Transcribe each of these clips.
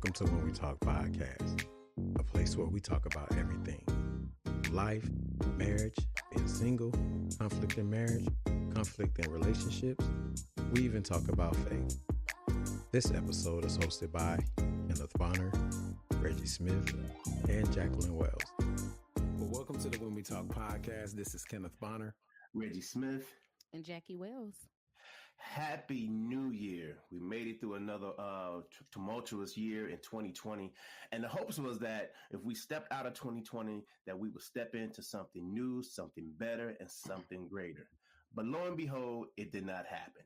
Welcome to When We Talk Podcast, a place where we talk about everything. Life, marriage, being single, conflict in marriage, conflict in relationships. We even talk about faith. This episode is hosted by Kenneth Bonner, Reggie Smith, and Jacqueline Wells. Well, welcome to the When We Talk Podcast. This is Kenneth Bonner, Reggie Smith, and Jackie Wells. Happy New Year. We made it through another tumultuous year in 2020. And the hopes was that if we stepped out of 2020, that we would step into something new, something better, and something greater. But lo and behold, it did not happen.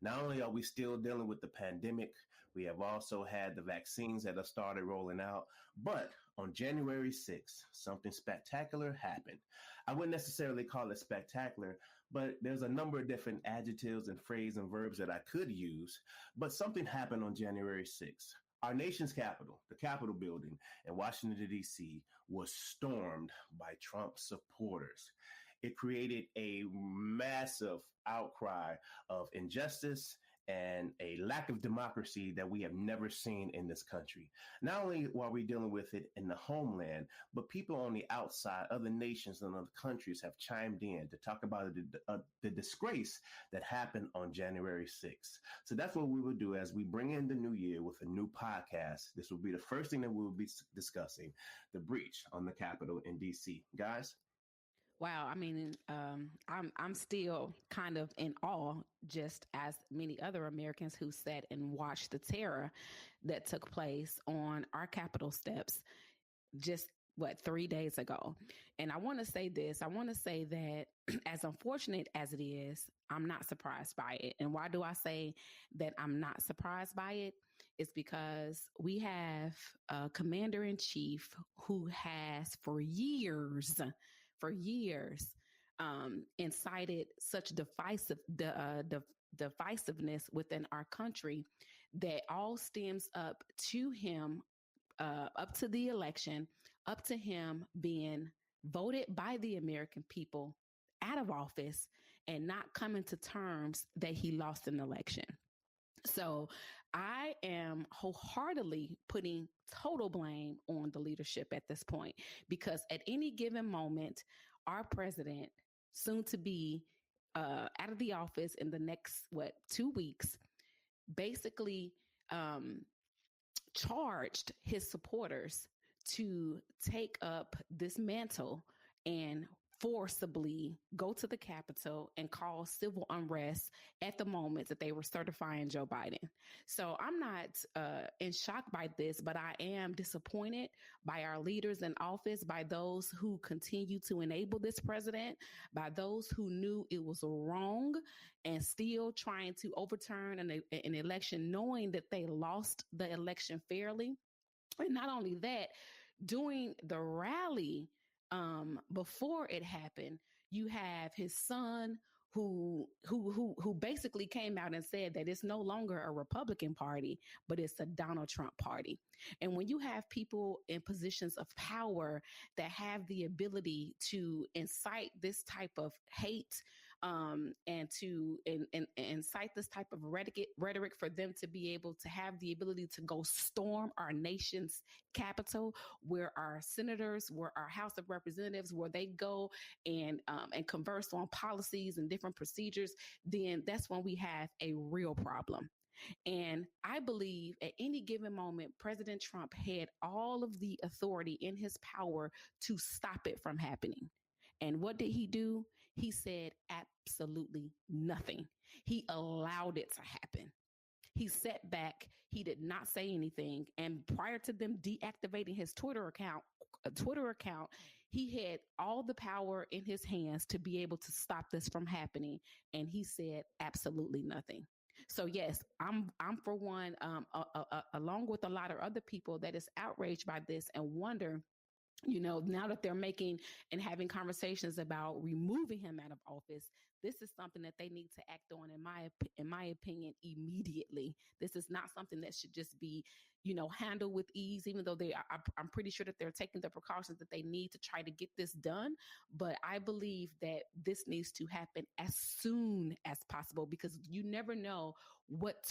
Not only are we still dealing with the pandemic, we have also had the vaccines that have started rolling out. But on January 6th, something spectacular happened. I wouldn't necessarily call it spectacular, but there's a number of different adjectives and phrases and verbs that I could use. But something happened on January 6th. Our nation's capital, the Capitol building in Washington, D.C., was stormed by Trump supporters. It created a massive outcry of injustice and a lack of democracy that we have never seen in this country. Not only are we dealing with it in the homeland, but people on the outside, other nations and other countries have chimed in to talk about the disgrace that happened on January 6th. So that's what we will do as we bring in the new year with a new podcast. This will be the first thing that we'll be discussing, the breach on the Capitol in D.C. Guys? Wow, I mean, I'm still kind of in awe, just as many other Americans who sat and watched the terror that took place on our Capitol steps just 3 days ago. And I want to say this. I want to say that as unfortunate as it is, I'm not surprised by it. And why do I say that I'm not surprised by it? It's because we have a commander-in-chief who has for years incited such divisiveness within our country that all stems up to him, up to the election, up to him being voted by the American people out of office and not coming to terms that he lost an election. So I am wholeheartedly putting total blame on the leadership at this point, because at any given moment, our president, soon to be out of the office in the next, 2 weeks, basically charged his supporters to take up this mantle and forcibly go to the Capitol and cause civil unrest at the moment that they were certifying Joe Biden. So I'm not in shock by this, but I am disappointed by our leaders in office, by those who continue to enable this president, by those who knew it was wrong and still trying to overturn an election, knowing that they lost the election fairly. And not only that, during the rally, before it happened, you have his son who basically came out and said that it's no longer a Republican Party, but it's a Donald Trump party. And when you have people in positions of power that have the ability to incite this type of hate, and to incite this type of rhetoric for them to be able to have the ability to go storm our nation's capital, where our senators, where our House of Representatives, where they go and converse on policies and different procedures, then that's when we have a real problem. And I believe at any given moment, President Trump had all of the authority in his power to stop it from happening. And what did he do? He said absolutely nothing. He allowed it to happen. He sat back. He did not say anything. And prior to them deactivating his Twitter account, he had all the power in his hands to be able to stop this from happening. And he said absolutely nothing. So yes, I'm for one, along with a lot of other people, that is outraged by this and wonder, now that they're making and having conversations about removing him out of office, this is something that they need to act on, in my opinion, immediately. This is not something that should just be, handled with ease, even though I'm pretty sure that they're taking the precautions that they need to try to get this done. But I believe that this needs to happen as soon as possible, because you never know what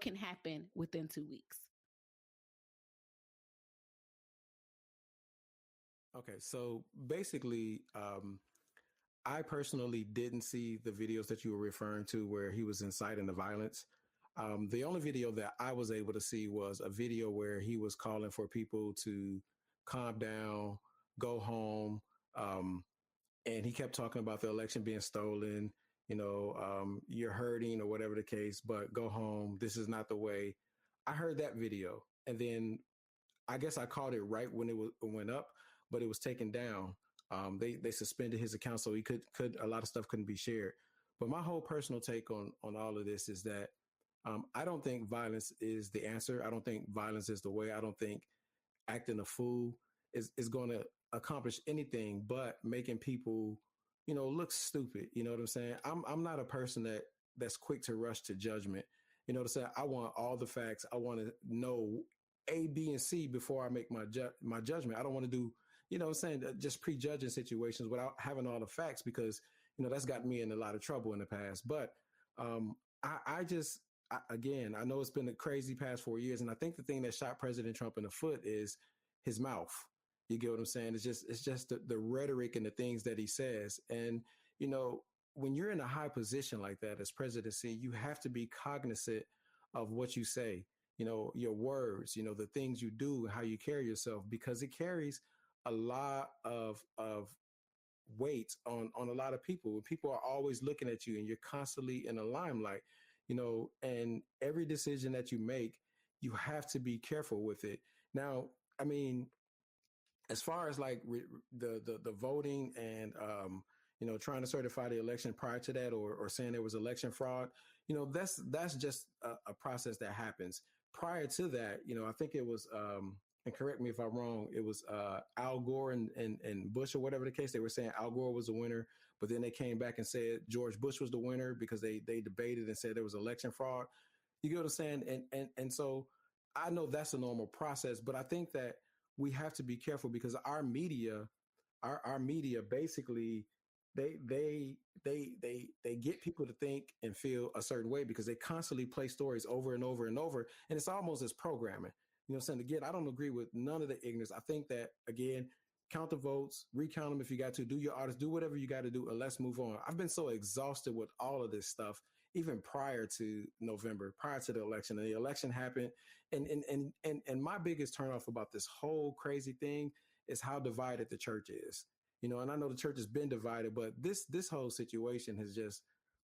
can happen within 2 weeks. Okay, so basically, I personally didn't see the videos that you were referring to where he was inciting the violence. The only video that I was able to see was a video where he was calling for people to calm down, go home, and he kept talking about the election being stolen. You're hurting or whatever the case, but go home. This is not the way. I heard that video, and then I guess I caught it right when it went up, but it was taken down. They suspended his account, so he could a lot of stuff couldn't be shared. But my whole personal take on all of this is that I don't think violence is the answer. I don't think violence is the way. I don't think acting a fool is going to accomplish anything but making people, look stupid. You know what I'm saying? I'm not a person that's quick to rush to judgment. You know what I'm saying? I want all the facts. I want to know A, B, and C before I make my judgment. I don't want to do, what I'm saying, just prejudging situations without having all the facts because, that's gotten me in a lot of trouble in the past. But again, I know it's been a crazy past 4 years. And I think the thing that shot President Trump in the foot is his mouth. You get what I'm saying? It's just the rhetoric and the things that he says. And, when you're in a high position like that as presidency, you have to be cognizant of what you say, your words, the things you do, how you carry yourself, because it carries a lot of weight on a lot of people. People are always looking at you and you're constantly in the limelight, and every decision that you make, you have to be careful with it. Now, I mean, as far as like the voting and trying to certify the election prior to that, or saying there was election fraud, that's just a process that happens. Prior to that, I think it was and correct me if I'm wrong, it was Al Gore and Bush, or whatever the case. They were saying Al Gore was the winner, but then they came back and said George Bush was the winner because they debated and said there was election fraud. You get what I'm saying? And so I know that's a normal process, but I think that we have to be careful because our media basically they get people to think and feel a certain way because they constantly play stories over and over and over, and it's almost as programming. You know what I'm saying? Again, I don't agree with none of the ignorance. I think that, again, count the votes, recount them if you got to, do your audits, do whatever you got to do, and let's move on. I've been so exhausted with all of this stuff, even prior to November, prior to the election. And the election happened. And my biggest turnoff about this whole crazy thing is how divided the church is. And I know the church has been divided, but this whole situation has just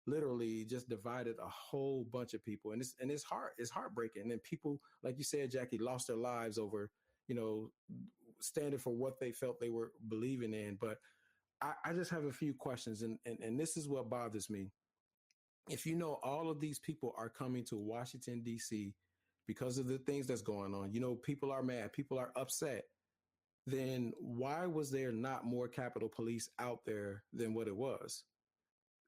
literally just divided a whole bunch of people. And it's heartbreaking. And people, like you said, Jackie, lost their lives over, standing for what they felt they were believing in. But I just have a few questions. And this is what bothers me. If all of these people are coming to Washington, D.C. because of the things that's going on, people are mad, people are upset, then why was there not more Capitol Police out there than what it was?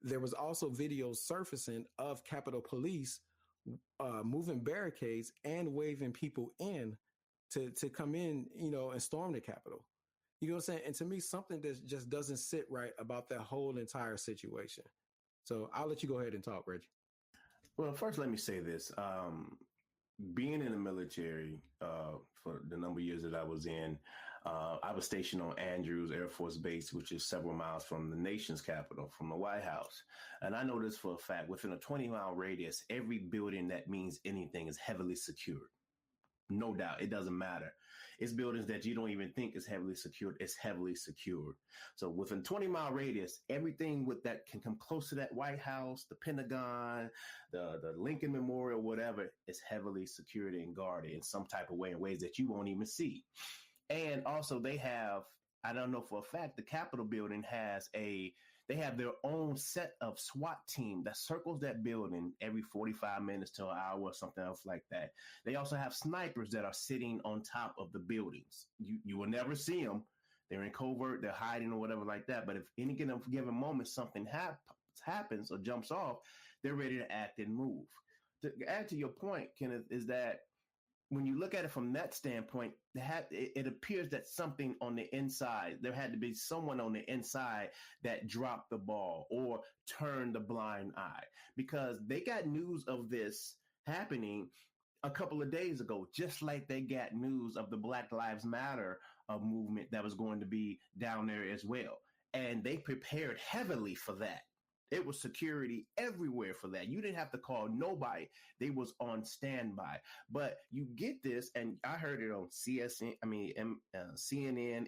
There was also videos surfacing of Capitol Police moving barricades and waving people in to come in, and storm the Capitol. You know what I'm saying? And to me, something that just doesn't sit right about that whole entire situation. So I'll let you go ahead and talk, Reggie. Well, first, let me say this. Being in the military for the number of years that I was in, I was stationed on Andrews Air Force Base, which is several miles from the nation's capital, from the White House. And I know this for a fact. Within a 20-mile radius, every building that means anything is heavily secured. No doubt. It doesn't matter. It's buildings that you don't even think is heavily secured. It's heavily secured. So within 20-mile radius, everything with that can come close to that White House, the Pentagon, the Lincoln Memorial, whatever, is heavily secured and guarded in some type of way, in ways that you won't even see. And also they have, I don't know for a fact, the Capitol building they have their own set of SWAT team that circles that building every 45 minutes to an hour or something else like that. They also have snipers that are sitting on top of the buildings. You will never see them. They're in covert, they're hiding or whatever like that. But if any given moment something happens or jumps off, they're ready to act and move. To add to your point, Kenneth, is that when you look at it from that standpoint, it appears that something on the inside, there had to be someone on the inside that dropped the ball or turned the blind eye, because they got news of this happening a couple of days ago, just like they got news of the Black Lives Matter movement that was going to be down there as well. And they prepared heavily for that. It was security everywhere for that. You didn't have to call nobody. They was on standby. But you get this, and I heard it on CNN,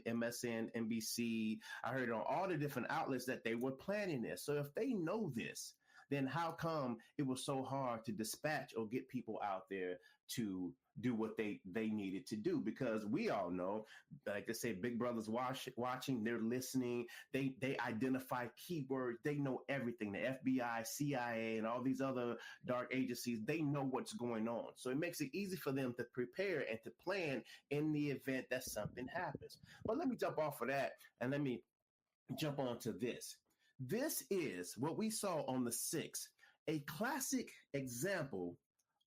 MSN, NBC. I heard it on all the different outlets that they were planning this. So if they know this, then how come it was so hard to dispatch or get people out there to do what they needed to do? Because we all know, like they say, Big Brother's watching, they're listening, they identify keywords, they know everything. The FBI, CIA, and all these other dark agencies, they know what's going on. So it makes it easy for them to prepare and to plan in the event that something happens. But let me jump off of that and let me jump on to this. This is what we saw on the 6th, a classic example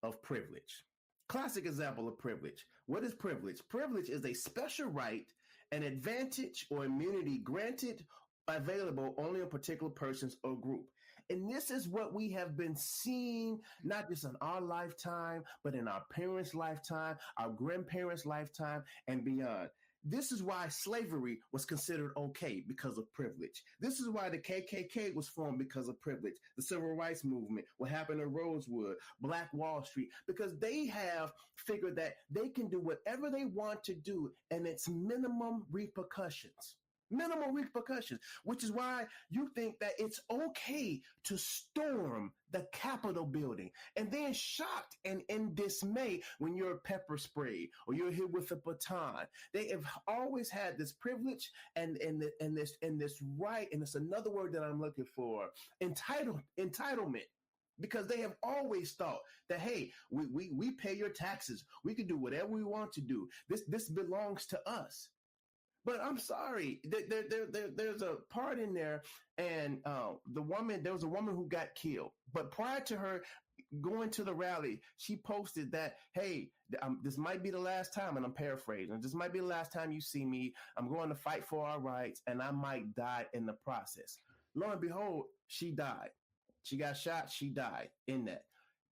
of privilege. Classic example of privilege. What is privilege? Privilege is a special right, an advantage, or immunity granted, available only on particular persons or group. And this is what we have been seeing, not just in our lifetime, but in our parents' lifetime, our grandparents' lifetime, and beyond. This is why slavery was considered okay, because of privilege. This is why the KKK was formed, because of privilege. The Civil Rights Movement, what happened in Rosewood, Black Wall Street, because they have figured that they can do whatever they want to do and it's minimum repercussions. Minimal repercussions, which is why you think that it's okay to storm the Capitol building and then shocked and in dismay when you're pepper sprayed or you're hit with a baton. They have always had this privilege and this right, and it's another word that I'm looking for, entitlement. Because they have always thought that, hey, we pay your taxes. We can do whatever we want to do. This belongs to us. But I'm sorry, there's a part in there, and there was a woman who got killed. But prior to her going to the rally, she posted that, hey, this might be the last time, and I'm paraphrasing, this might be the last time you see me. I'm going to fight for our rights, and I might die in the process. Lo and behold, she died. She got shot. She died in that.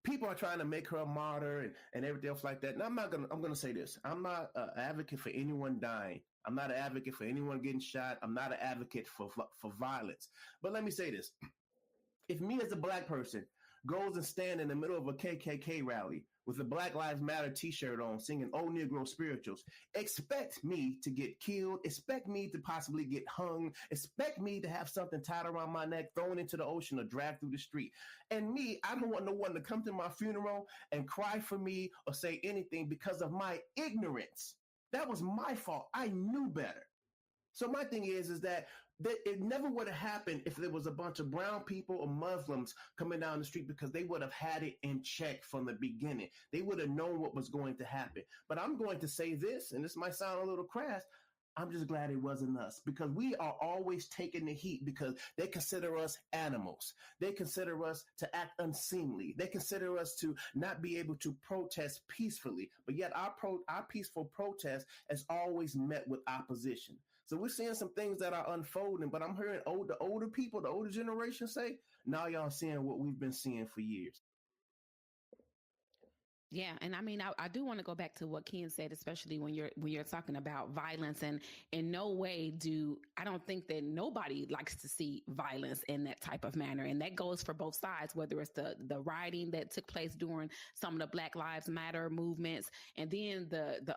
People are trying to make her a martyr and everything else like that. And I'm going to say this. I'm not an advocate for anyone dying. I'm not an advocate for anyone getting shot. I'm not an advocate for violence. But let me say this. If me as a Black person goes and stand in the middle of a KKK rally with a Black Lives Matter t-shirt on, singing Old Negro spirituals, expect me to get killed, expect me to possibly get hung, expect me to have something tied around my neck, thrown into the ocean, or dragged through the street. And me, I don't want no one to come to my funeral and cry for me or say anything because of my ignorance. That was my fault. I knew better. So my thing is that it never would have happened if there was a bunch of brown people or Muslims coming down the street, because they would have had it in check from the beginning. They would have known what was going to happen. But I'm going to say this, and this might sound a little crass, I'm just glad it wasn't us, because we are always taking the heat because they consider us animals. They consider us to act unseemly. They consider us to not be able to protest peacefully. But yet our peaceful protest is always met with opposition. So we're seeing some things that are unfolding, but I'm hearing the older people, the older generation say, now y'all seeing what we've been seeing for years. Yeah, and I mean, I do want to go back to what Ken said, especially when you're talking about violence. And in no way I don't think that nobody likes to see violence in that type of manner, and that goes for both sides. Whether it's the rioting that took place during some of the Black Lives Matter movements, and then the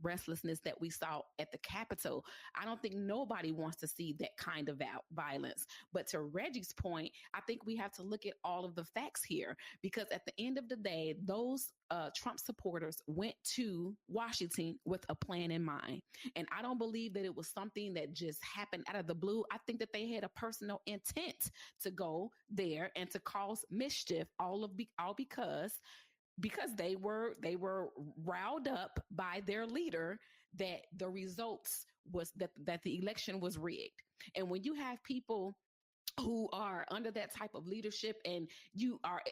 restlessness that we saw at the Capitol, I don't think nobody wants to see that kind of violence. But to Reggie's point, I think we have to look at all of the facts here, because at the end of the day, those Trump supporters went to Washington with a plan in mind. And I don't believe that it was something that just happened out of the blue. I think that they had a personal intent to go there and to cause mischief, all because they were riled up by their leader that the results was that the election was rigged. And when you have people who are under that type of leadership, and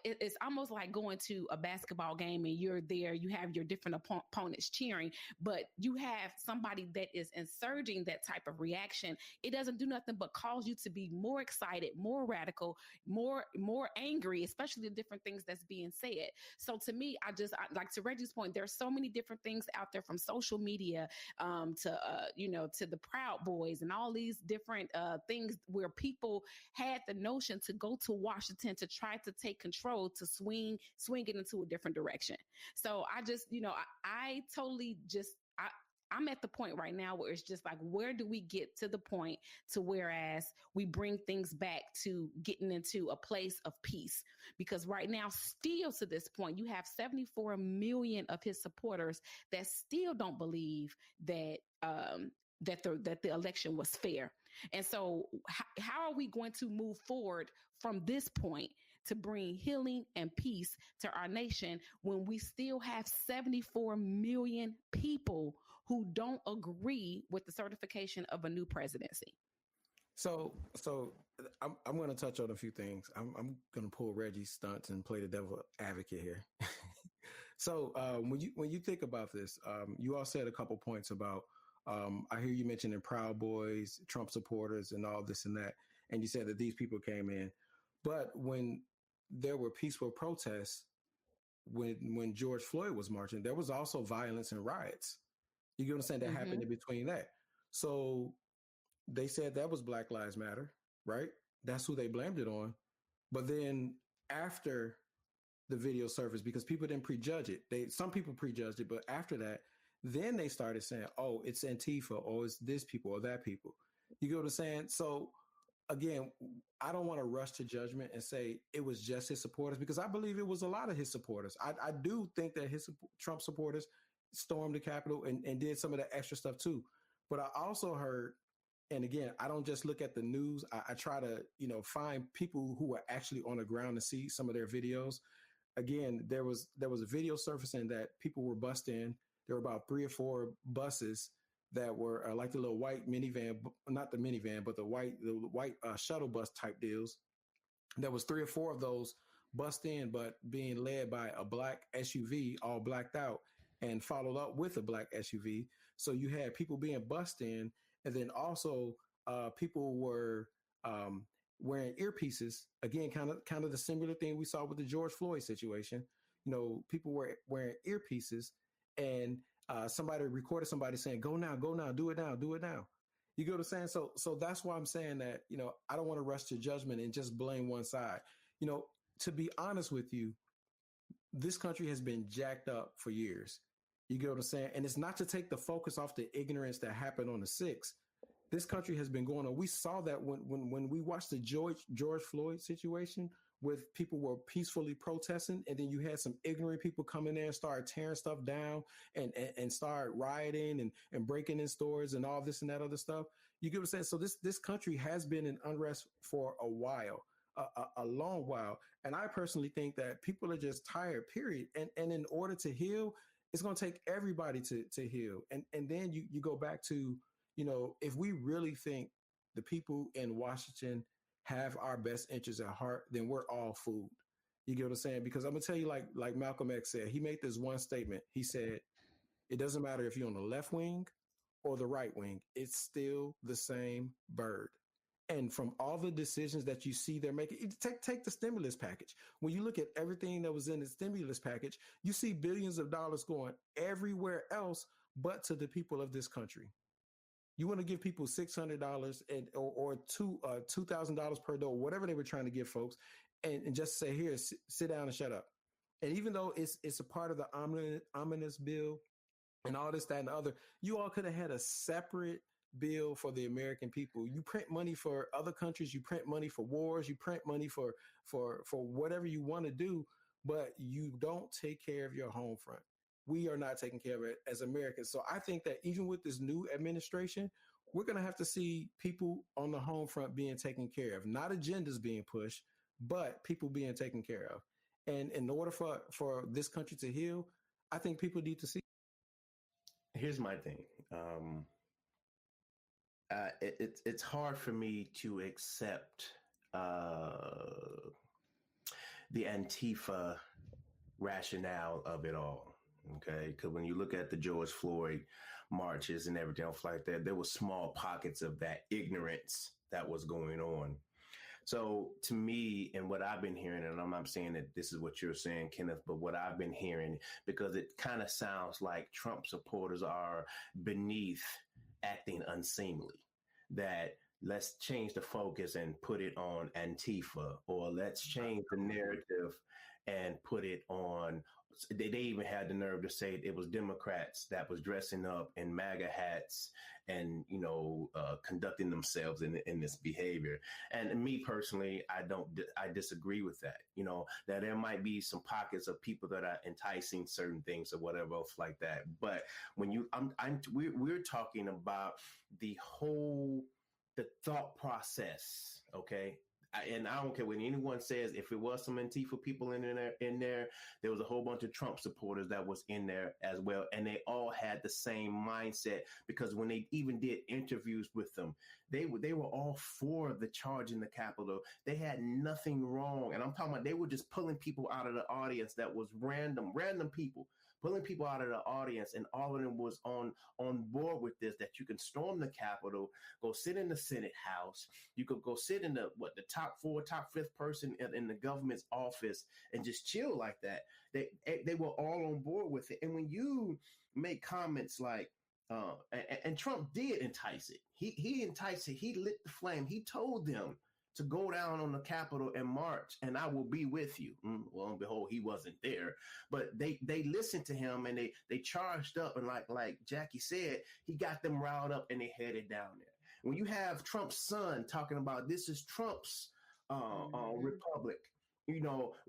it's almost like going to a basketball game and you're there, you have your different opponents cheering, but you have somebody that is insurging that type of reaction. It doesn't do nothing but cause you to be more excited, more radical, more angry, especially the different things that's being said. So to me, like to Reggie's point, there's so many different things out there, from social media to the Proud Boys and all these different things where people had the notion to go to Washington to try to take control, to swing it into a different direction. So I just, I totally just, I'm at the point right now where it's just like, where do we get to the point to whereas we bring things back to getting into a place of peace? Because right now, still to this point, you have 74 million of his supporters that still don't believe that that the election was fair. And so how are we going to move forward from this point to bring healing and peace to our nation when we still have 74 million people who don't agree with the certification of a new presidency? So I'm going to touch on a few things. I'm going to pull Reggie's stunts and play the devil advocate here. So when you think about this, you all said a couple points about, I hear you mentioning Proud Boys, Trump supporters, and all this and that. And you said that these people came in. But when there were peaceful protests, when George Floyd was marching, there was also violence and riots. You get what I'm saying? That happened in between that. So they said that was Black Lives Matter, right? That's who they blamed it on. But then after the video surfaced, because people didn't prejudge it, some people prejudged it, but after that, then they started saying, oh, it's Antifa, or it's this people or that people. You get what I'm saying? So again, I don't want to rush to judgment and say it was just his supporters, because I believe it was a lot of his supporters. I do think that his Trump supporters stormed the Capitol and did some of the extra stuff too. But I also heard, and again, I don't just look at the news. I try to, find people who are actually on the ground and see some of their videos. Again, there was a video surfacing that people were bussed in. There were about 3 or 4 buses that were like the little white minivan, not the minivan, but the white shuttle bus type deals. There was 3 or 4 of those bussed in, but being led by a black SUV, all blacked out, and followed up with a black SUV. So you had people being bussed in, and then also people were wearing earpieces. Again, kind of the similar thing we saw with the George Floyd situation. People were wearing earpieces, and somebody recorded somebody saying, "Go now, do it now, do it now." You get what I'm saying? So that's why I'm saying that, I don't want to rush to judgment and just blame one side. To be honest with you, this country has been jacked up for years. You get what I'm saying? And it's not to take the focus off the ignorance that happened on the 6th. This country has been going on. We saw that when we watched the George Floyd situation, with people were peacefully protesting, and then you had some ignorant people come in there and start tearing stuff down and start rioting and breaking in stores and all this and that other stuff. You get what I'm saying? So this country has been in unrest for a while, a long while. And I personally think that people are just tired, period. And in order to heal, it's going to take everybody to heal. And then you go back to, if we really think the people in Washington have our best interests at heart, then we're all fooled. You get what I'm saying? Because I'm going to tell you, like Malcolm X said, he made this one statement. He said, it doesn't matter if you're on the left wing or the right wing, it's still the same bird. And from all the decisions that you see they're making, take the stimulus package. When you look at everything that was in the stimulus package, you see billions of dollars going everywhere else but to the people of this country. You want to give people $600 or $2,000 per door, whatever they were trying to give folks, and just say, here, sit down and shut up. And even though it's a part of the omnibus bill and all this, that, and the other, you all could have had a separate bill for the American people. You print money for other countries, you print money for wars, you print money for whatever you want to do, but you don't take care of your home front. We are not taking care of it as Americans. So I think that even with this new administration, we're going to have to see people on the home front being taken care of, not agendas being pushed, but people being taken care of. And in order for this country to heal, I think people need to see. Here's my thing. It's hard for me to accept the Antifa rationale of it all. Okay, because when you look at the George Floyd marches and everything else like that, there were small pockets of that ignorance that was going on. So to me, and what I've been hearing, and I'm not saying that this is what you're saying, Kenneth, but what I've been hearing, because it kind of sounds like Trump supporters are beneath acting unseemly, that let's change the focus and put it on Antifa, or let's change the narrative and put it on. They even had the nerve to say it was Democrats that was dressing up in MAGA hats and, conducting themselves in this behavior. And me personally, I disagree with that. That there might be some pockets of people that are enticing certain things or whatever else like that. But when we're talking about the thought process, okay? And I don't care what anyone says. If it was some Antifa people in there was a whole bunch of Trump supporters that was in there as well. And they all had the same mindset, because when they even did interviews with them, they were all for the charge in the Capitol. They had nothing wrong. And I'm talking about, they were just pulling people out of the audience that was random people. Pulling people out of the audience, and all of them was on board with this, that you can storm the Capitol, go sit in the Senate House. You could go sit in the top fifth person in the government's office and just chill like that. They were all on board with it. And when you make comments like, and Trump did entice it. He enticed it. He lit the flame. He told them to go down on the Capitol and march, and I will be with you. Well, and behold, he wasn't there, but they listened to him, and they charged up, and like Jackie said, he got them riled up, and they headed down there. When you have Trump's son talking about this is Trump's republic,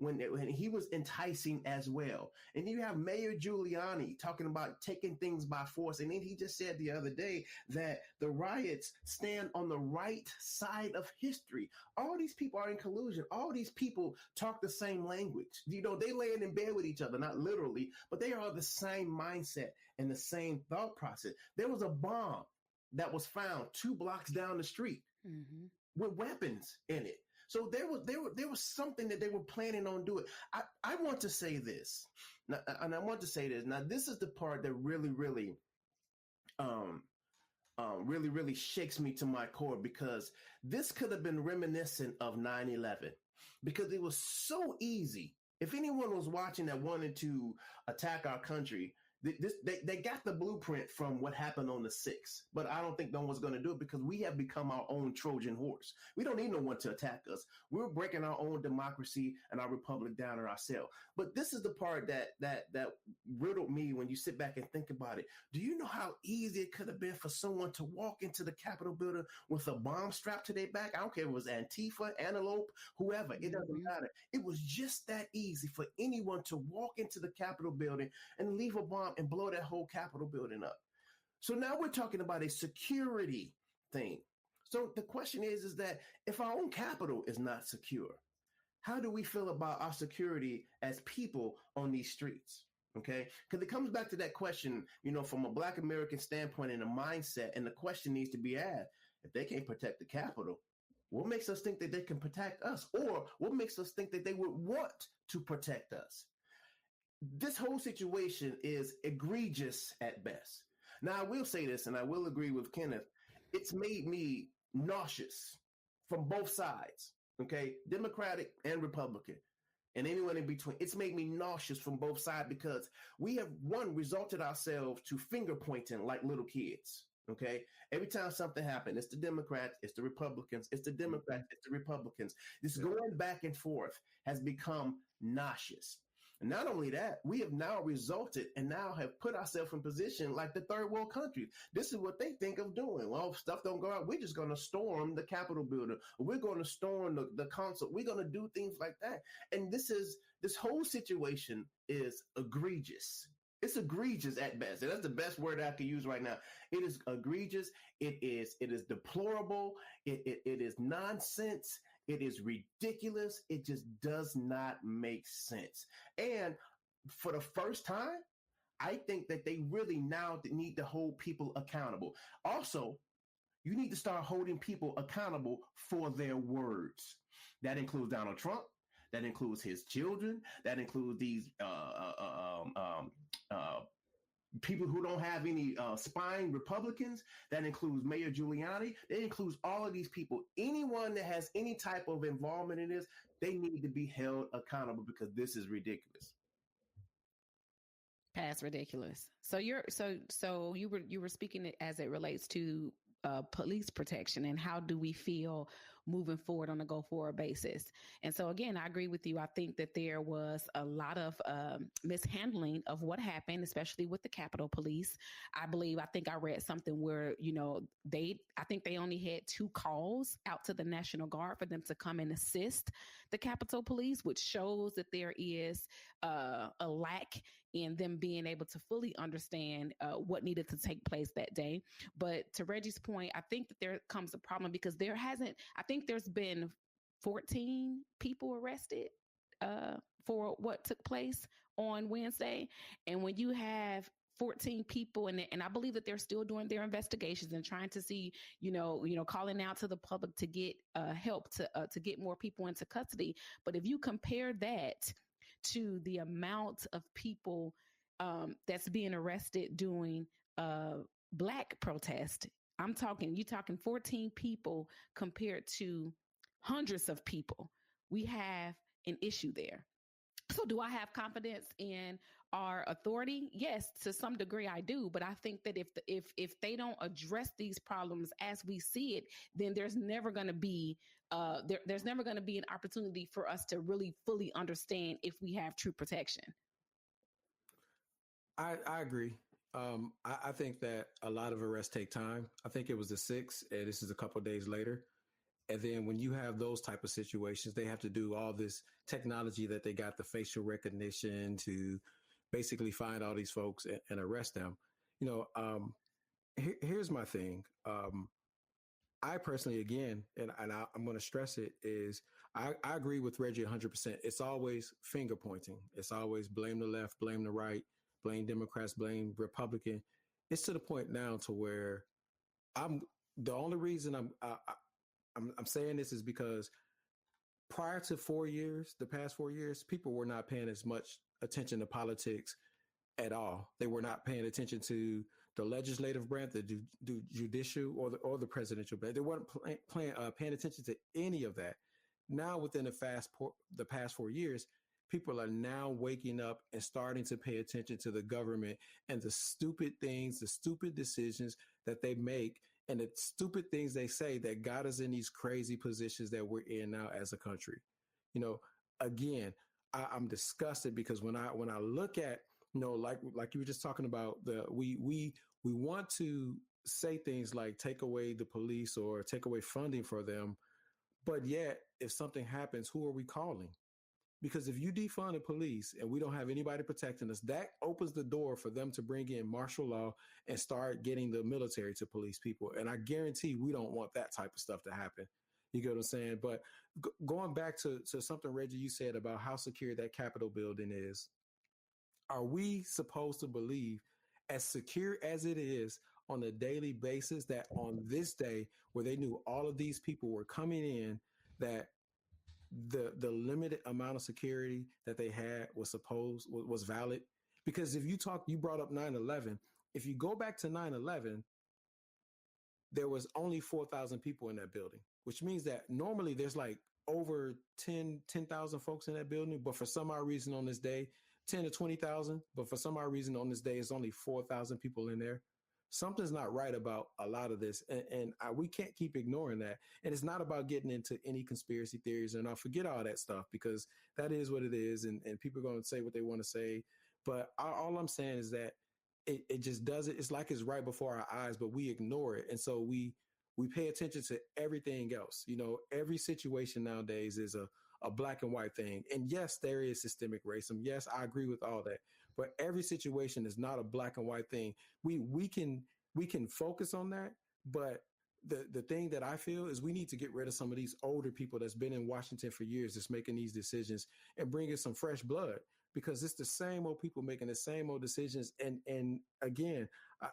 when he was enticing as well. And then you have Mayor Giuliani talking about taking things by force. And then he just said the other day that the riots stand on the right side of history. All these people are in collusion. All these people talk the same language. They laying in bed with each other, not literally, but they are the same mindset and the same thought process. There was a bomb that was found 2 blocks down the street with weapons in it. So there was something that they were planning on doing. I want to say this, now, and I want to say this. Now, this is the part that really, really, really shakes me to my core, because this could have been reminiscent of 9/11, because it was so easy. If anyone was watching that wanted to attack our country, they got the blueprint from what happened on the 6th, but I don't think no one's going to do it, because we have become our own Trojan horse. We don't need no one to attack us. We're breaking our own democracy and our republic down ourselves. But this is the part that riddled me when you sit back and think about it. Do you know how easy it could have been for someone to walk into the Capitol building with a bomb strapped to their back? I don't care if it was Antifa, Antelope, whoever. It doesn't matter. It was just that easy for anyone to walk into the Capitol building and leave a bomb and blow that whole Capitol building up. So now we're talking about a security thing. So the question is that if our own Capitol is not secure, how do we feel about our security as people on these streets? Okay, because it comes back to that question, from a Black American standpoint and a mindset, and the question needs to be asked: if they can't protect the Capitol, what makes us think that they can protect us? Or what makes us think that they would want to protect us? This whole situation is egregious at best. Now, I will say this, and I will agree with Kenneth. It's made me nauseous from both sides, okay? Democratic and Republican, and anyone in between. It's made me nauseous from both sides, because we have, resulted ourselves to finger pointing like little kids, okay? Every time something happens, it's the Democrats, it's the Republicans, it's the Democrats, it's the Republicans. This going back and forth has become nauseous. And not only that, we have now resulted and now have put ourselves in position like the third world countries. This is what they think of doing. Well, if stuff don't go out, we're just going to storm the Capitol building. We're going to storm the console. We're going to do things like that. And this whole situation is egregious. It's egregious at best. And that's the best word I could use right now. It is egregious. It is deplorable. It is nonsense. It is ridiculous. It just does not make sense. And for the first time, I think that they really now need to hold people accountable. Also, You need to start holding people accountable for their words. That includes Donald Trump. That includes his children. That includes these people who don't have any spine Republicans. That includes Mayor Giuliani. That includes all of these people. Anyone that has any type of involvement in this, they need to be held accountable because this is ridiculous. Past ridiculous. So you were speaking as it relates to police protection and how do we feel moving forward on a go forward basis. And so again, I agree with you. I think that there was a lot of mishandling of what happened, especially with the Capitol Police. I think I read something where, I think they only had 2 calls out to the National Guard for them to come and assist the Capitol Police, which shows that there is a lack in them being able to fully understand what needed to take place that day. But to Reggie's point, I think that there comes a problem because I think there's been 14 people arrested for what took place on Wednesday. And when you have 14 people and I believe that they're still doing their investigations and trying to see, calling out to the public to get help to get more people into custody. But if you compare that to the amount of people that's being arrested doing Black protest, you're talking 14 people compared to hundreds of people. We have an issue there. So do I have confidence in our authority? Yes, to some degree I do. But I think that if they don't address these problems as we see it, then there's never going to be there's never going to be an opportunity for us to really fully understand if we have true protection. I agree. I think that a lot of arrests take time. I think it was the 6th, and this is a couple of days later. And then when you have those type of situations, they have to do all this technology that they got, the facial recognition, to basically find all these folks and arrest them. Here's my thing. I personally, again, and I'm going to stress it, is I agree with Reggie 100%. It's always finger pointing. It's always blame the left, blame the right, blame Democrats, blame Republican. It's to the point now to where the only reason I'm saying this is because prior to the past 4 years, people were not paying as much attention to politics at all. They were not paying attention to the legislative branch, the judicial, or the presidential branch. They weren't paying attention to any of that. Now, within the past 4 years, people are now waking up and starting to pay attention to the government and the stupid things, the stupid decisions that they make, and the stupid things they say that got us in these crazy positions that we're in now as a country. Again, I'm disgusted because when I look at, like you were just talking about, we want to say things like take away the police or take away funding for them, but yet if something happens, who are we calling? Because if you defund the police and we don't have anybody protecting us, that opens the door for them to bring in martial law and start getting the military to police people. And I guarantee we don't want that type of stuff to happen. You get what I'm saying? But going back to something, Reggie, you said about how secure that Capitol building is, are we supposed to believe, as secure as it is on a daily basis, that on this day where they knew all of these people were coming in, that the limited amount of security that they had was valid? Because if you brought up 9/11. If you go back to 9/11, there was only 4,000 people in that building, which means that normally there's like over 10,000 folks in that building. But for some odd reason on this day, 10 to 20,000. But for some odd reason on this day, it's only 4,000 people in there. Something's not right about a lot of this. And we can't keep ignoring that. And it's not about getting into any conspiracy theories, and I'll forget all that stuff because that is what it is. And people are going to say what they want to say. But all I'm saying is that it just does it. It's like it's right before our eyes, but we ignore it. And so we pay attention to everything else. Every situation nowadays is a black and white thing. And yes, there is systemic racism. Yes, I agree with all that. But every situation is not a black and white thing. We can focus on that, but the thing that I feel is we need to get rid of some of these older people that's been in Washington for years, that's making these decisions, and bring in some fresh blood, because it's the same old people making the same old decisions. And again,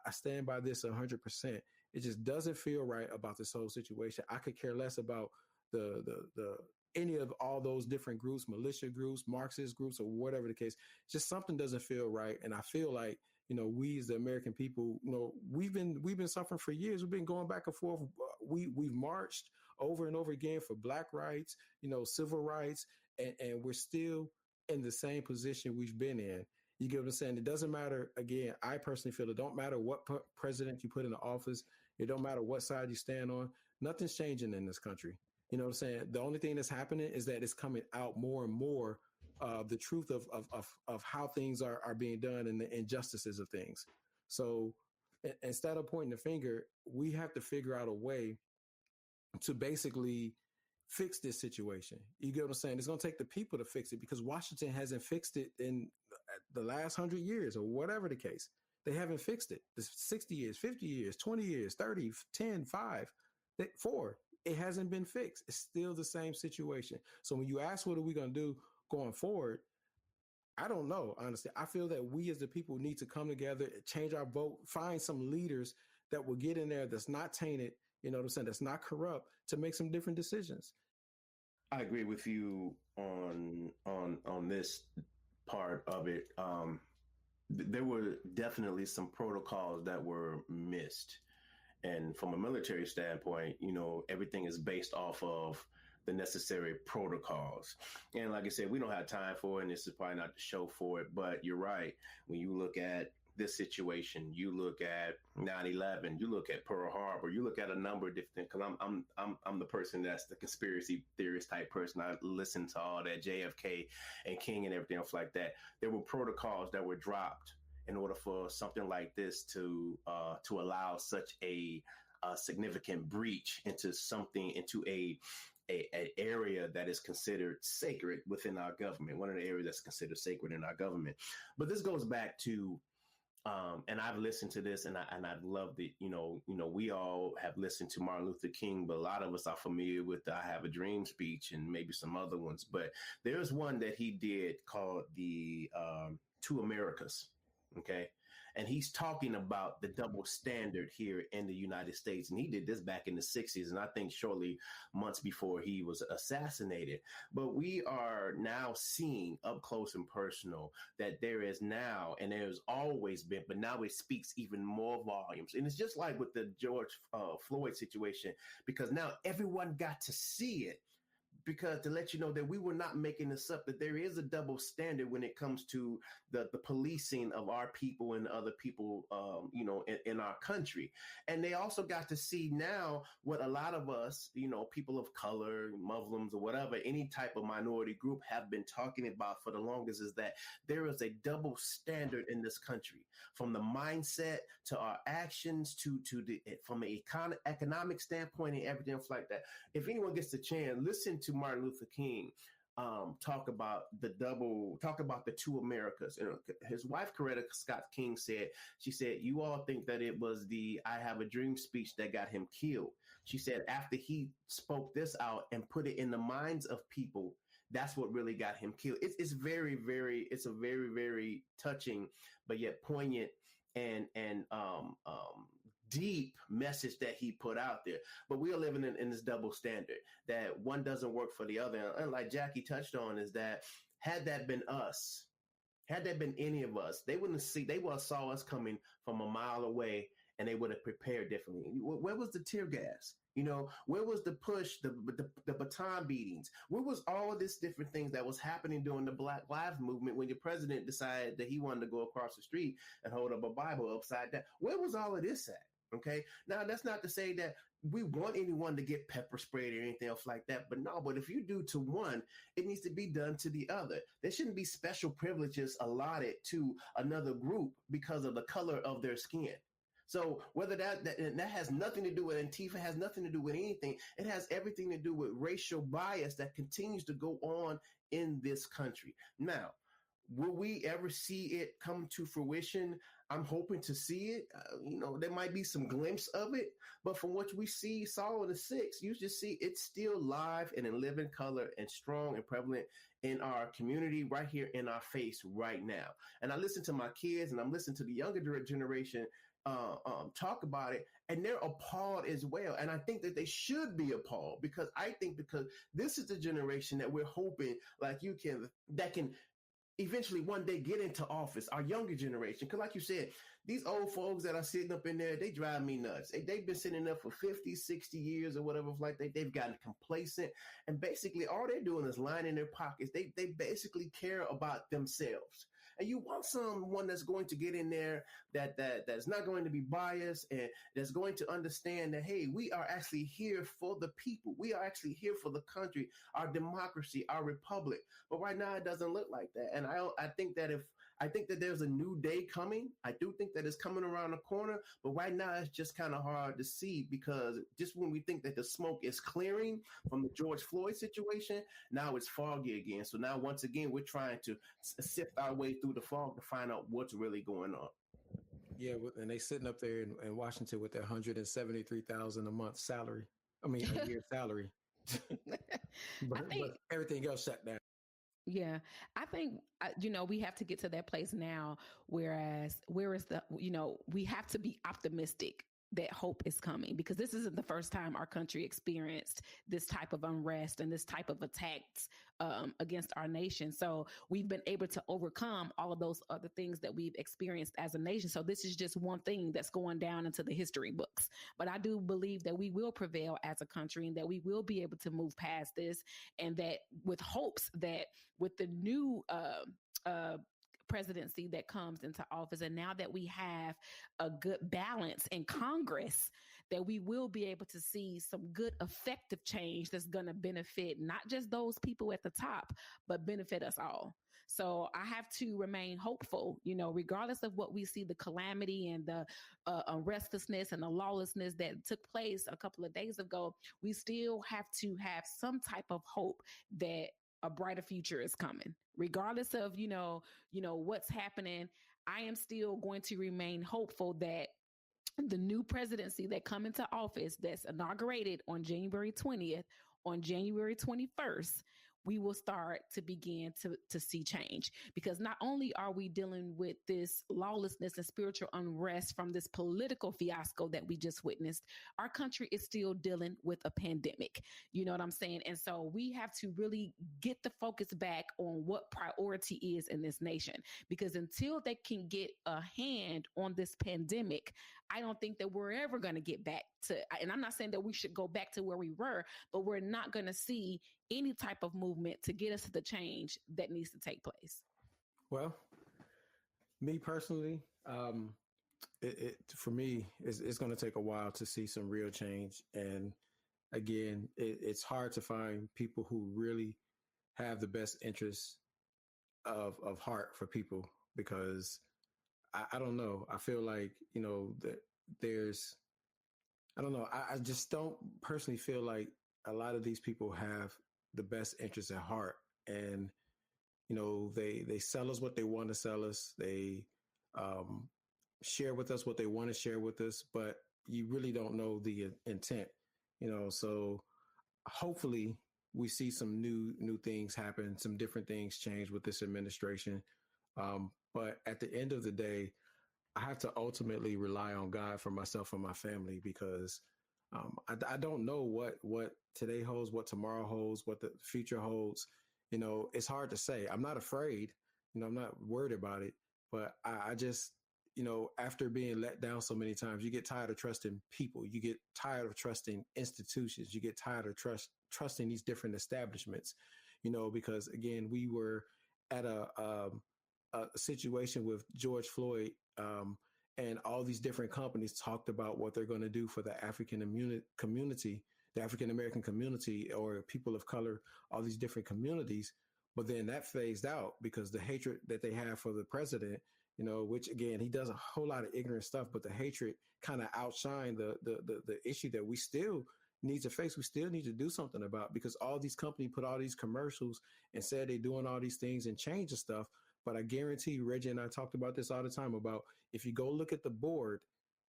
I stand by this 100%. It just doesn't feel right about this whole situation. I could care less about the any of all those different groups, militia groups, Marxist groups, or whatever the case. Just something doesn't feel right. And I feel like, we as the American people, we've been suffering for years. We've been going back and forth. We've marched over and over again for Black rights, civil rights, and we're still in the same position we've been in. You get what I'm saying? It doesn't matter. Again, I personally feel it don't matter what president you put in the office. It don't matter what side you stand on. Nothing's changing in this country. You know what I'm saying? The only thing that's happening is that it's coming out more and more the truth of how things are being done and the injustices of things. So instead of pointing the finger, we have to figure out a way to basically fix this situation. You get what I'm saying? It's going to take the people to fix it because Washington hasn't fixed it in the last 100 years or whatever the case. They haven't fixed it. It's 60 years, 50 years, 20 years, 30, 10, 5, 4. It hasn't been fixed. It's still the same situation. So when you ask what are we going to do going forward, I don't know, honestly. I feel that we as the people need to come together, change our vote, find some leaders that will get in there that's not tainted, you know what I'm saying, that's not corrupt, to make some different decisions. I agree with you on this part of it. There were definitely some protocols that were missed. And from a military standpoint, everything is based off of the necessary protocols. And like I said, we don't have time for it, and this is probably not the show for it, but you're right. When you look at this situation, you look at 9/11, you look at Pearl Harbor, you look at a number of different, because I'm the person that's the conspiracy theorist type person. I listen to all that JFK and King and everything else like that. There were protocols that were dropped in order for something like this to allow such a significant breach into an area that is considered sacred within our government, one of the areas that's considered sacred in our government. But this goes back to, and I've listened to this and I've loved it. We all have listened to Martin Luther King, but a lot of us are familiar with the I Have a Dream speech and maybe some other ones. But there's one that he did called the Two Americas. Okay. And he's talking about the double standard here in the United States. And he did this back in the 60s. And I think shortly months before he was assassinated. But we are now seeing up close and personal that there is now, and there's always been, but now it speaks even more volumes. And it's just like with the George Floyd situation, because now everyone got to see it. Because to let you know that we were not making this up, that there is a double standard when it comes to the policing of our people and other people, in our country. And they also got to see now what a lot of us, people of color, Muslims or whatever, any type of minority group have been talking about for the longest, is that there is a double standard in this country, from the mindset to our actions from an economic standpoint and everything else like that. If anyone gets the chance, listen to Martin Luther King talk about the two Americas. His wife, Coretta Scott King, she said, you all think that it was the I Have a Dream speech that got him killed. She said, after he spoke this out and put it in the minds of people, that's what really got him killed. It's a very, very touching, but yet poignant and deep message that he put out there. But we are living in this double standard that one doesn't work for the other. And like Jackie touched on, is that had that been us, had that been any of us, they would have saw us coming from a mile away, and they would have prepared differently. Where was the tear gas? Where was the push, the baton beatings? Where was all of this different things that was happening during the Black Lives Movement when your president decided that he wanted to go across the street and hold up a Bible upside down? Where was all of this at? Okay. Now, that's not to say that we want anyone to get pepper sprayed or anything else like that. But if you do to one, it needs to be done to the other. There shouldn't be special privileges allotted to another group because of the color of their skin. So whether that has nothing to do with Antifa, has nothing to do with anything. It has everything to do with racial bias that continues to go on in this country. Now, will we ever see it come to fruition? I'm hoping to see it. There might be some glimpse of it, but from what we saw in the 6th, you just see it's still live and in living color and strong and prevalent in our community, right here in our face right now. And I listen to my kids and I'm listening to the younger generation talk about it, and they're appalled as well. And I think that they should be appalled because this is the generation that we're hoping, like you can, that can eventually one day get into office, our younger generation. Because like you said, these old folks that are sitting up in there, they drive me nuts. They've been sitting there for 50, 60 years or whatever, like they've gotten complacent. And basically all they're doing is lining their pockets. They basically care about themselves. And you want someone that's going to get in there that's not going to be biased and that's going to understand that, hey, we are actually here for the people. We are actually here for the country, our democracy, our republic. But right now it doesn't look like that. And I think that there's a new day coming. I do think that it's coming around the corner, but right now it's just kind of hard to see because just when we think that the smoke is clearing from the George Floyd situation, now it's foggy again. So now once again, we're trying to sift our way through the fog to find out what's really going on. Yeah, and they sitting up there in Washington with their $173,000 a month salary. I mean, a year salary. but everything else shut down. Yeah, I think, we have to get to that place now, we have to be optimistic that hope is coming, because this isn't the first time our country experienced this type of unrest and this type of attacks against our nation. So we've been able to overcome all of those other things that we've experienced as a nation. So this is just one thing that's going down into the history books. But I do believe that we will prevail as a country and that we will be able to move past this, and that with hopes that with the new presidency that comes into office, and now that we have a good balance in Congress, that we will be able to see some good effective change that's going to benefit not just those people at the top, but benefit us all. So I have to remain hopeful, regardless of what we see, the calamity and the restlessness and the lawlessness that took place a couple of days ago. We still have to have some type of hope that a brighter future is coming, regardless of, what's happening. I am still going to remain hopeful that the new presidency that come into office, that's inaugurated on January 20th, on January 21st, we will start to begin to see change. Because not only are we dealing with this lawlessness and spiritual unrest from this political fiasco that we just witnessed, our country is still dealing with a pandemic. You know what I'm saying? And so we have to really get the focus back on what priority is in this nation. Because until they can get a hand on this pandemic, I don't think that we're ever going to get back to, and I'm not saying that we should go back to where we were, but we're not going to see any type of movement to get us to the change that needs to take place. Well, me personally, for me, it's going to take a while to see some real change. And again, it's hard to find people who really have the best interests of heart for people, because I don't know. I feel like, that there's, I don't know. I just don't personally feel like a lot of these people have the best interests at heart. And, they sell us what they want to sell us. They share with us what they want to share with us, but you really don't know the intent, so hopefully we see some new things happen, some different things change with this administration. But at the end of the day, I have to ultimately rely on God for myself and my family, because I don't know what today holds, what tomorrow holds, what the future holds. It's hard to say. I'm not afraid. I'm not worried about it. But I just, after being let down so many times, you get tired of trusting people. You get tired of trusting institutions. You get tired of trusting these different establishments, because, again, we were at a situation with George Floyd, and all these different companies talked about what they're going to do for the African community, the African American community, or people of color, all these different communities. But then that phased out because the hatred that they have for the president, which, again, he does a whole lot of ignorant stuff, but the hatred kind of outshined the issue that we still need to face. We still need to do something about, because all these companies put all these commercials and said they're doing all these things and changing stuff. But I guarantee you, Reggie and I talked about this all the time, about if you go look at the board,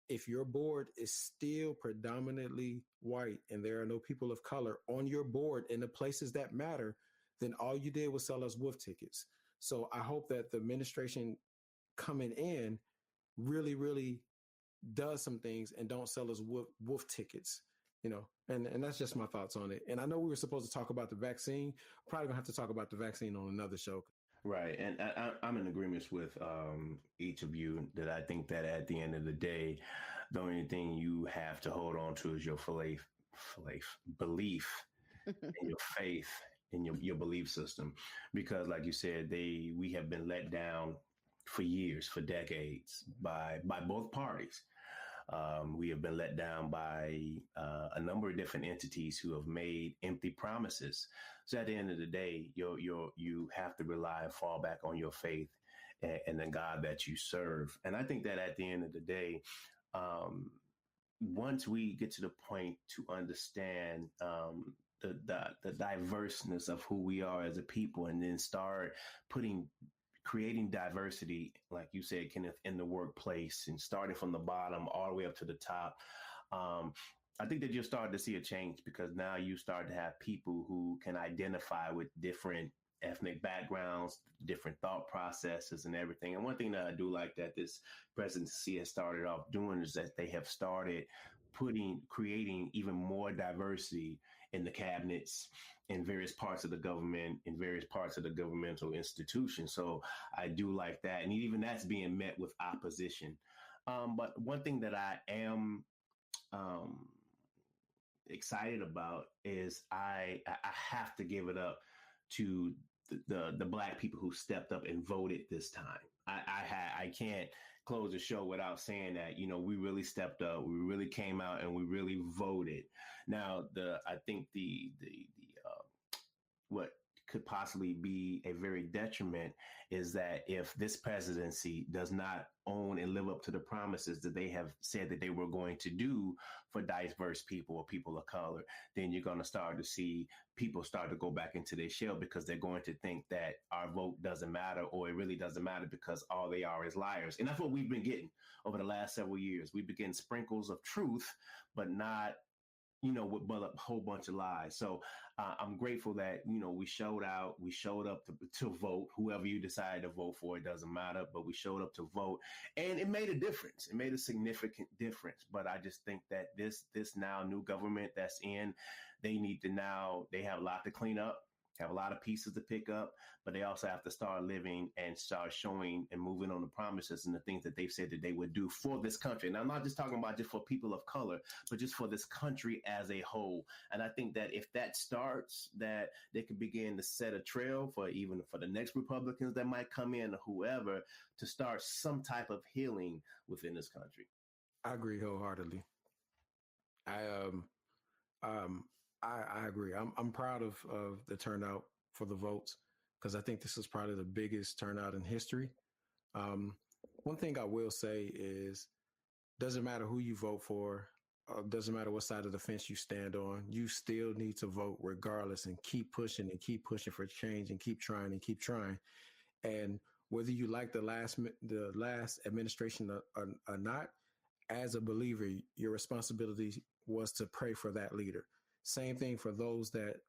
if your board is still predominantly white and there are no people of color on your board in the places that matter, then all you did was sell us wolf tickets. So I hope that the administration coming in really, really does some things and don't sell us wolf tickets, and that's just my thoughts on it. And I know we were supposed to talk about the vaccine. Probably gonna have to talk about the vaccine on another show. Right. And I'm in agreement with each of you that I think that at the end of the day, the only thing you have to hold on to is your belief and your faith in your belief system. Because like you said, we have been let down for years, for decades by both parties. We have been let down by a number of different entities who have made empty promises. So at the end of the day, you have to rely and fall back on your faith and the God that you serve. And I think that at the end of the day, once we get to the point to understand the diverseness of who we are as a people, and then start creating diversity, like you said, Kenneth, in the workplace, and starting from the bottom all the way up to the top. I think that you're starting to see a change, because now you start to have people who can identify with different ethnic backgrounds, different thought processes and everything. And one thing that I do like that this presidency has started off doing is that they have started creating even more diversity in the cabinets, in various parts of the government, in various parts of the governmental institutions. So I do like that. And even that's being met with opposition. But one thing that I am excited about is I have to give it up to the Black people who stepped up and voted this time. I can't close the show without saying that, we really stepped up, we really came out, and we really voted. Now, I think what could possibly be a very detriment is that if this presidency does not own and live up to the promises that they have said that they were going to do for diverse people or people of color, then you're going to start to see people start to go back into their shell, because they're going to think that our vote doesn't matter, or it really doesn't matter because all they are is liars. And that's what we've been getting over the last several years. We've been getting sprinkles of truth, but not with a whole bunch of lies. So I'm grateful that, we showed up to vote. Whoever you decide to vote for, it doesn't matter, but we showed up to vote, and it made a difference. It made a significant difference. But I just think that this now new government that's in, they have a lot to clean up, have a lot of pieces to pick up, but they also have to start living and start showing and moving on the promises and the things that they've said that they would do for this country. And I'm not just talking about just for people of color, but just for this country as a whole. And I think that if that starts, that they could begin to set a trail for the next Republicans that might come in, or whoever, to start some type of healing within this country. I agree wholeheartedly. I agree. I'm proud of the turnout for the votes, because I think this is probably the biggest turnout in history. One thing I will say is, doesn't matter who you vote for, doesn't matter what side of the fence you stand on, you still need to vote regardless, and keep pushing for change, and keep trying. And whether you like the last administration or not, as a believer, your responsibility was to pray for that leader. Same thing for those that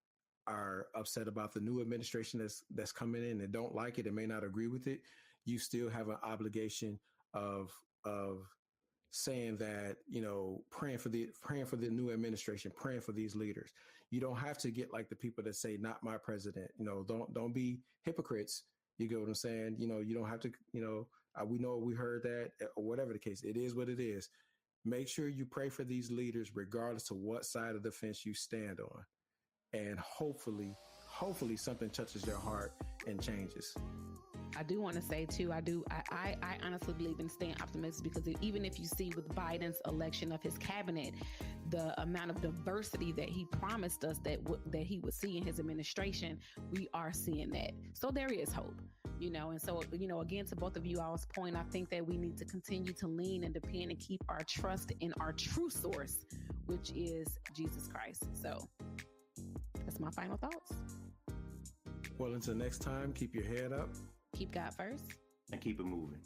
are upset about the new administration that's coming in and don't like it and may not agree with it. You still have an obligation of saying that, praying for the new administration, praying for these leaders. You don't have to get like the people that say, "Not my president." Don't be hypocrites. You get what I'm saying? You don't have to. We heard that, or whatever the case. It is what it is. Make sure you pray for these leaders, regardless of what side of the fence you stand on. And hopefully something touches your heart and changes. I do want to say too, I honestly believe in staying optimistic, because even if you see with Biden's election of his cabinet, the amount of diversity that he promised us that he would see in his administration, we are seeing that. So there is hope. And so, again, to both of you all's point, I think that we need to continue to lean and depend and keep our trust in our true source, which is Jesus Christ. So that's my final thoughts. Well, until next time, keep your head up. Keep God first. And keep it moving.